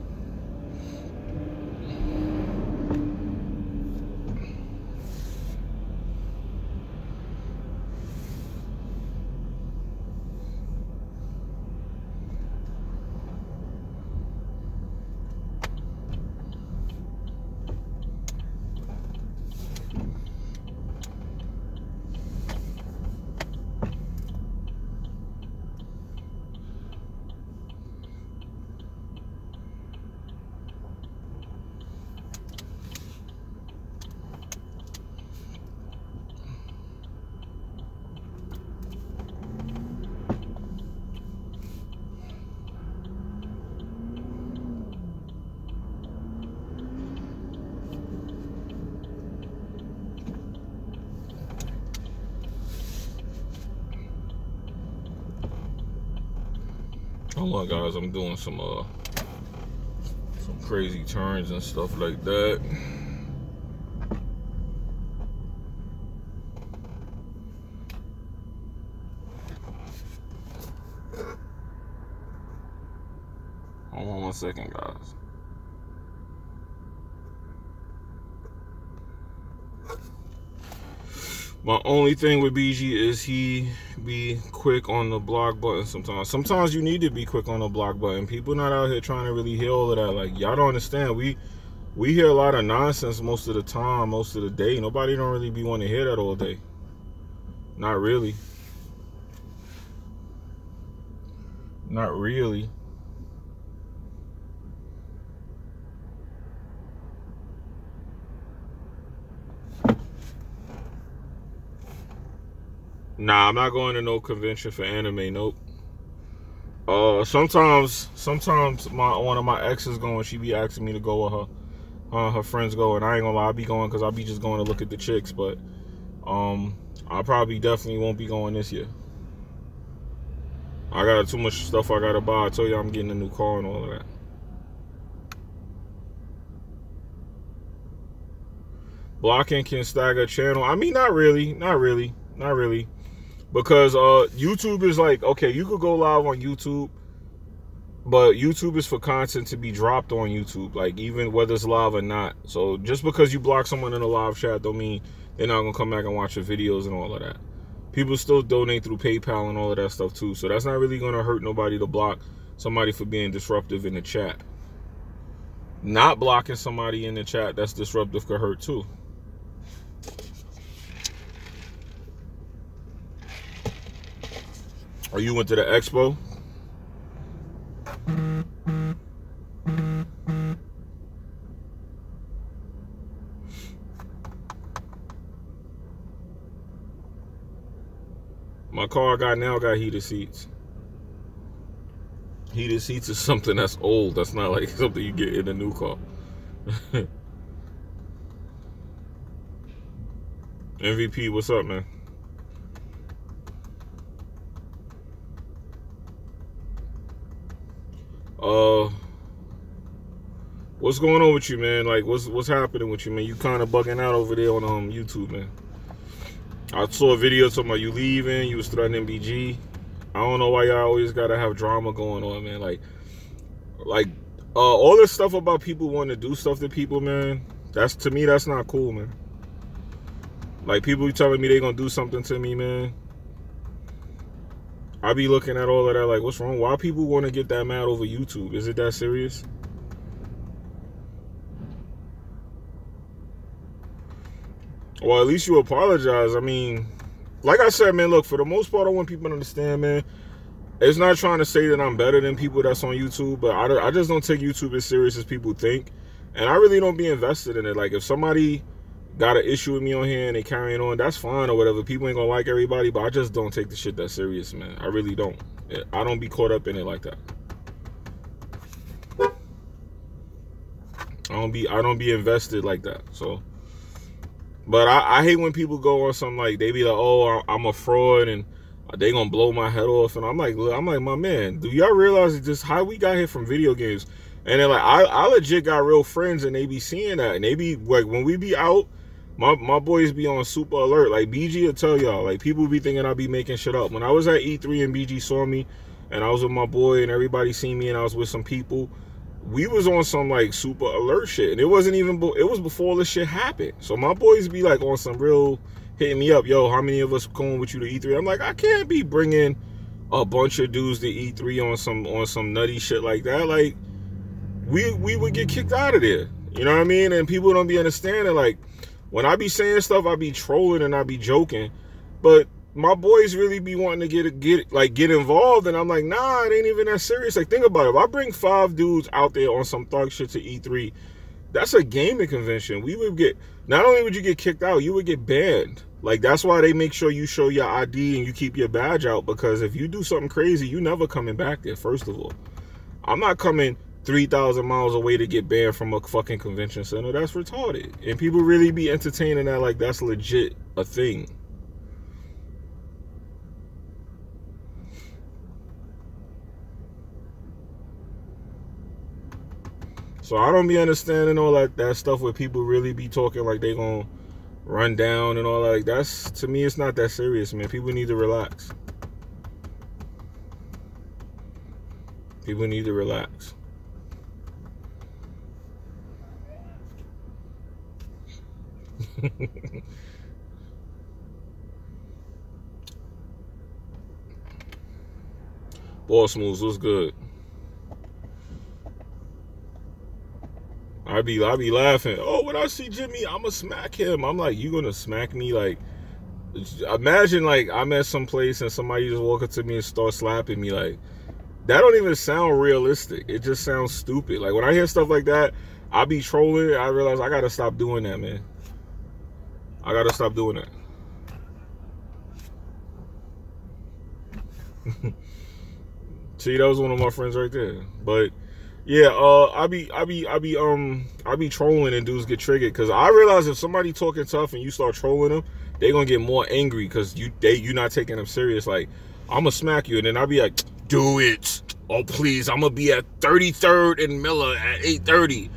Hold on, guys. I'm doing some crazy turns and stuff like that. Hold on 1 second, guys. My only thing with BG is he be quick on the block button sometimes. Sometimes you need to be quick on the block button. People not out here trying to really hear all of that. Like, y'all don't understand. We hear a lot of nonsense most of the time, most of the day. Nobody don't really be wanting to hear that all day. Not really. Not really. Nah, I'm not going to no convention for anime. Nope. Sometimes one of my exes going. She be asking me to go with her. Her friends go, and I ain't gonna lie, I be going because I be just going to look at the chicks. But I probably definitely won't be going this year. I got too much stuff I gotta buy. I told you I'm getting a new car and all of that. Blocking can stagger channel. I mean, not really. Because YouTube is like, okay, you could go live on YouTube, but YouTube is for content to be dropped on YouTube, like even whether it's live or not. So just because you block someone in a live chat don't mean they're not gonna come back and watch your videos and all of that. people still donate through PayPal and all of that stuff too. So that's not really going to hurt nobody to block somebody for being disruptive in the chat. Not blocking somebody in the chat that's disruptive could hurt too. Or you went to the expo? My car I got now got heated seats. Heated seats is something that's old. That's not like something you get in a new car. MVP, what's up, man? What's going on with you, man? Like, what's happening with you, man? You kind of bugging out over there on YouTube, man. I saw a video talking about you leaving. You was threatening BG. I don't know why y'all always gotta have drama going on, man. Like all this stuff about people wanting to do stuff to people, man. That's, to me, that's not cool, man. Like, people telling me they gonna do something to me, man. I be looking at all of that like, what's wrong? Why people want to get that mad over YouTube? Is it that serious? Well, at least you apologize. I mean, like I said, man, look, for the most part, I want people to understand, man, it's not trying to say that I'm better than people that's on YouTube, but I just don't take YouTube as serious as people think. And I really don't be invested in it. Like, if somebody got an issue with me on here and they carrying on, that's fine or whatever. People ain't gonna like everybody, but I just don't take the shit that serious, man. I really don't. I don't be caught up in it like that. I don't be invested like that. So, but I hate when people go on something like, they be like, oh, I'm a fraud and they gonna blow my head off. And I'm like, my man, do y'all realize just how we got here from video games? And then, like, I legit got real friends and they be seeing that. And they be, like, when we be out, my boys be on super alert. Like, BG will tell y'all, like, people be thinking I be making shit up. When I was at E3 and BG saw me and I was with my boy and everybody seen me and I was with some people, we was on some, like, super alert shit. And it wasn't even, it was before this shit happened. So my boys be, like, on some real, hitting me up, yo, how many of us going with you to E3? I'm like, I can't be bringing a bunch of dudes to E3 on some nutty shit like that. Like, we would get kicked out of there. You know what I mean? And people don't be understanding, like, when I be saying stuff, I be trolling and I be joking. But my boys really be wanting to get involved, and I'm like, nah, it ain't even that serious. Like, think about it. If I bring 5 dudes out there on some thug shit to E3, that's a gaming convention. We would get, not only would you get kicked out, you would get banned. Like, that's why they make sure you show your ID and you keep your badge out, because if you do something crazy, you never coming back there, first of all. I'm not coming 3,000 miles away to get banned from a fucking convention center. That's retarded. And people really be entertaining that like that's legit a thing. So I don't be understanding all that stuff where people really be talking like they gonna run down and all that. Like, that's, to me, it's not that serious, man. People need to relax. People need to relax. Boss moves, what's good? I be laughing. Oh, when I see Jimmy, I'ma smack him. I'm like, you gonna smack me? Like, imagine, like, I'm at some place and somebody just walk up to me and start slapping me. Like, that don't even sound realistic. It just sounds stupid. Like, when I hear stuff like that, I be trolling. I realize I gotta stop doing that, man. I gotta stop doing that. See, that was one of my friends right there. But yeah, I be trolling and dudes get triggered, because I realize if somebody talking tough and you start trolling them, they gonna get more angry because you not taking them serious. Like, I'ma smack you, and then I be like, do it. Oh please, I'ma be at 33rd and Miller at 8:30.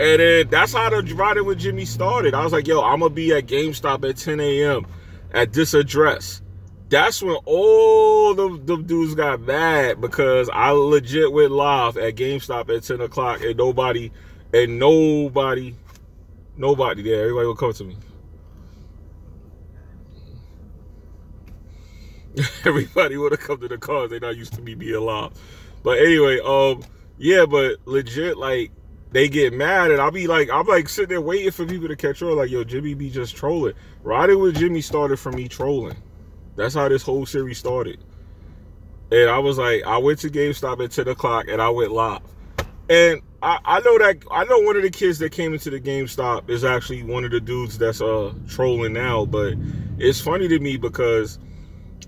And then that's how the riding with Jimmy started. I was like, yo, I'm going to be at GameStop at 10 a.m. at this address. That's when all the dudes got mad, because I legit went live at GameStop at 10 o'clock and nobody there. Everybody will come to me. Everybody would have come to the cars. They not used to me being live. But anyway, yeah, but legit, like, they get mad, and I'm like sitting there waiting for people to catch on, like, yo, Jimmy be just trolling. Riding with Jimmy started from me trolling. That's how this whole series started. And I was like, I went to GameStop at 10 o'clock, and I went live. And I know one of the kids that came into the GameStop is actually one of the dudes that's trolling now, but it's funny to me because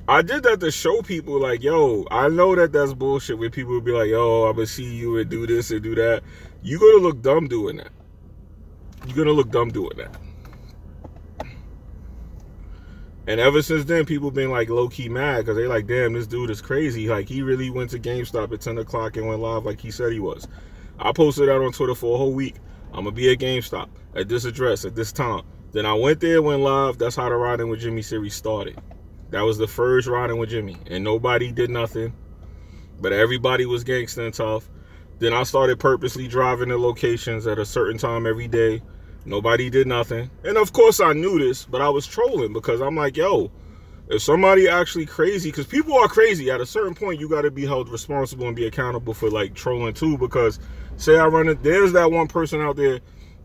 I did that to show people, like, yo, I know that that's bullshit when people would be like, yo, I'm gonna see you and do this and do that. You're gonna look dumb doing that. You're gonna look dumb doing that. And ever since then, people been like low-key mad because they like, damn, this dude is crazy. Like, he really went to GameStop at 10 o'clock and went live like he said he was. I posted that on Twitter for a whole week. I'm gonna be at GameStop at this address at this time. Then I went there, went live. That's how the Riding with Jimmy series started. That was the first Riding with Jimmy, and nobody did nothing, but everybody was gangsta and tough. Then I started purposely driving to locations at a certain time every day. Nobody did nothing. And of course I knew this, but I was trolling because I'm like, yo, if somebody actually crazy, because people are crazy, at a certain point you got to be held responsible and be accountable for like trolling too, because say I run it, there's that one person out there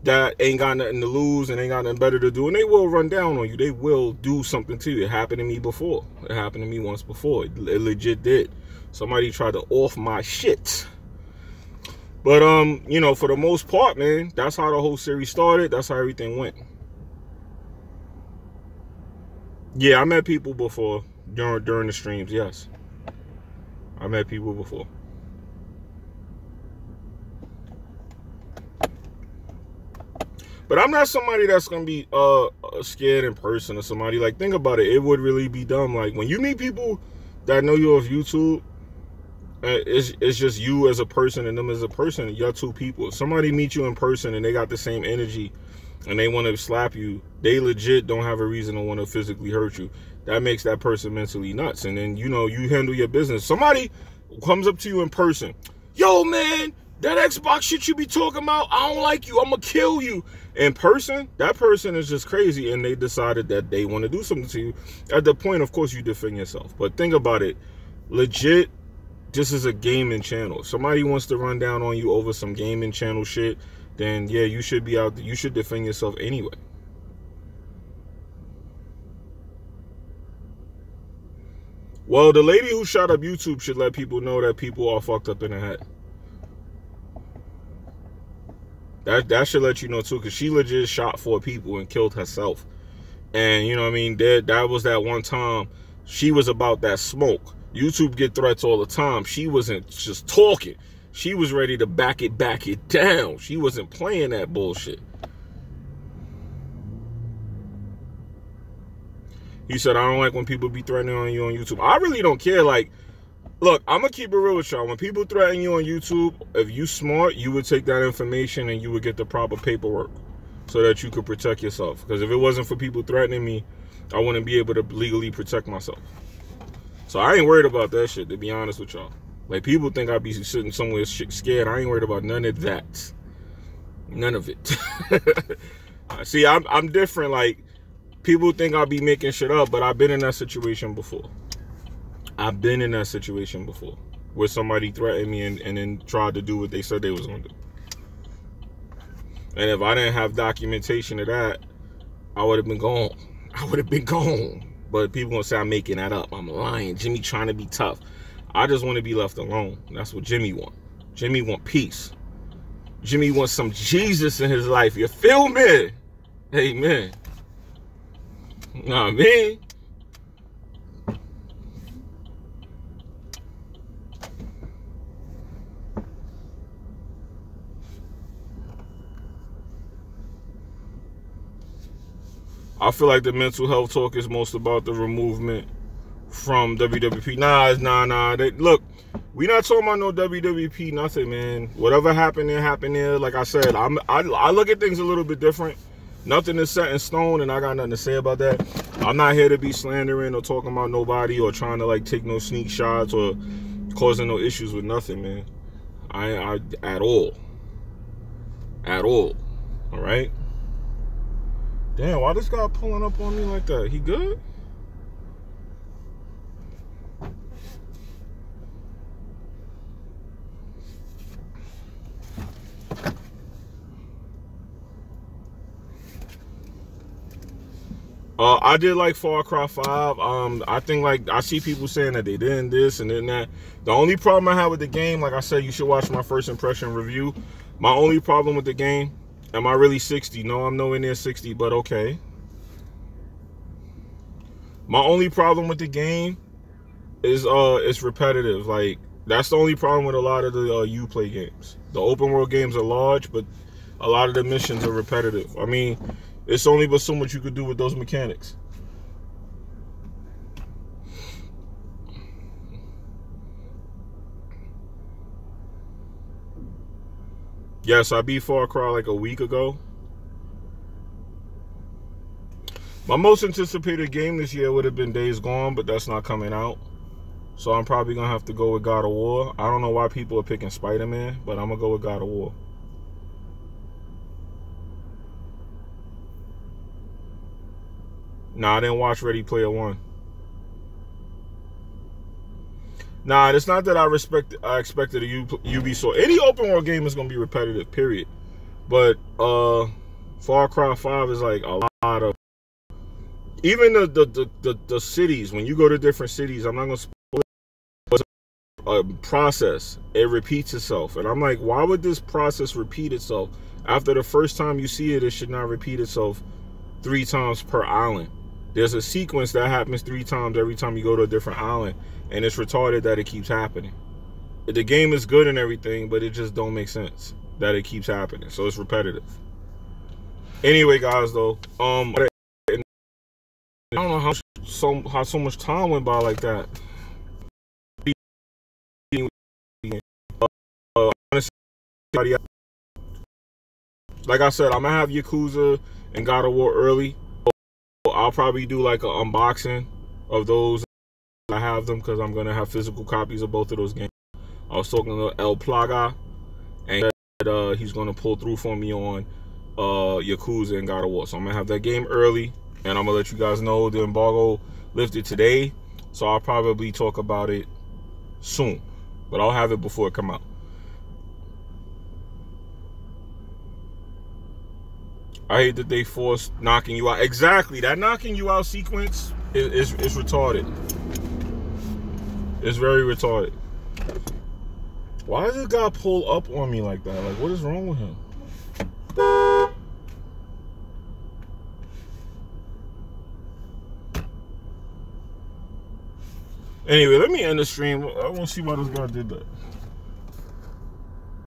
that ain't got nothing to lose and ain't got nothing better to do, and they will run down on you. They will do something to you. It happened to me before. It happened to me once before. It legit did. Somebody tried to off my shit. But you know, for the most part, man, that's how the whole series started. That's how everything went. Yeah, I met people before during the streams. Yes, I met people before. But I'm not somebody that's gonna be scared in person or somebody. Like, think about it. It would really be dumb. Like, when you meet people that know you off YouTube, it's just you as a person and them as a person. You're two people. If somebody meets you in person and they got the same energy and they want to slap you, they legit don't have a reason to want to physically hurt you. That makes that person mentally nuts. And then, you know, you handle your business. Somebody comes up to you in person. Yo, man, that Xbox shit you be talking about, I don't like you. I'm going to kill you. In person, that person is just crazy, and they decided that they want to do something to you. At the point, of course, you defend yourself. But think about it. Legit, this is a gaming channel. If somebody wants to run down on you over some gaming channel shit, then yeah, you should be out there. You should defend yourself anyway. Well, the lady who shot up YouTube should let people know that people are fucked up in the head. That should let you know too, because she legit shot 4 people and killed herself. And you know what I mean? That was that one time she was about that smoke. YouTube get threats all the time. She wasn't just talking. She was ready to back it down. She wasn't playing that bullshit. He said, I don't like when people be threatening on you on YouTube. I really don't care. Like, look, I'm going to keep it real with y'all. When people threaten you on YouTube, if you smart, you would take that information and you would get the proper paperwork so that you could protect yourself. Because if it wasn't for people threatening me, I wouldn't be able to legally protect myself. So I ain't worried about that shit, to be honest with y'all. Like, people think I'd be sitting somewhere scared. I ain't worried about none of that. None of it. See, I'm different. Like, people think I'll be making shit up, but I've been in that situation before. I've been in that situation before, where somebody threatened me and then tried to do what they said they was gonna do. And if I didn't have documentation of that, I would have been gone. I would have been gone. But people gonna say I'm making that up. I'm lying. Jimmy trying to be tough. I just want to be left alone. That's what Jimmy want. Jimmy want peace. Jimmy wants some Jesus in his life. You feel me? Amen. Nah, man. I feel like the mental health talk is most about the removement from WWP. Nah. Look, we not talking about no WWP, nothing, man. Whatever happened there, happened there. Like I said, I look at things a little bit different. Nothing is set in stone, and I got nothing to say about that. I'm not here to be slandering or talking about nobody or trying to like take no sneak shots or causing no issues with nothing, man. I at all. All right. Damn, why this guy pulling up on me like that? He good? I did like Far Cry 5. I think like I see people saying that they didn't this and then that. The only problem I have with the game, like I said, you should watch my first impression review. My only problem with the game, am I really 60? No, I'm nowhere near 60, but okay. My only problem with the game is it's repetitive. Like that's the only problem with a lot of the Uplay games. The open world games are large, but a lot of the missions are repetitive. I mean, it's only but so much you could do with those mechanics. Yes, I beat Far Cry like a week ago. My most anticipated game this year would have been Days Gone, but that's not coming out. So I'm probably going to have to go with God of War. I don't know why people are picking Spider-Man, but I'm going to go with God of War. Nah, I didn't watch Ready Player One. Nah, it's not that I expected a Ubisoft. Any open world game is going to be repetitive, period. But Far Cry 5 is like a lot of... Even the cities, when you go to different cities, I'm not going to spoil it, but a process. It repeats itself. And I'm like, why would this process repeat itself? After the first time you see it, it should not repeat itself 3 times per island. There's a sequence that happens 3 times every time you go to a different island, and it's retarded that it keeps happening. The game is good and everything, but it just don't make sense that it keeps happening. So it's repetitive. Anyway, guys, though, I don't know how so much time went by like that. Like I said, I'm gonna have Yakuza and God of War early. I'll probably do like an unboxing of those. I have them because I'm gonna have physical copies of both of those games. I was talking to El Plaga, and he's gonna pull through for me on Yakuza and God of War. So I'm gonna have that game early, and I'm gonna let you guys know the embargo lifted today. So I'll probably talk about it soon, but I'll have it before it come out. I hate that they forced knocking you out. Exactly, that knocking you out sequence is retarded. It's very retarded. Why does this guy pull up on me like that? Like, what is wrong with him? Anyway, let me end the stream. I want to see why this guy did that.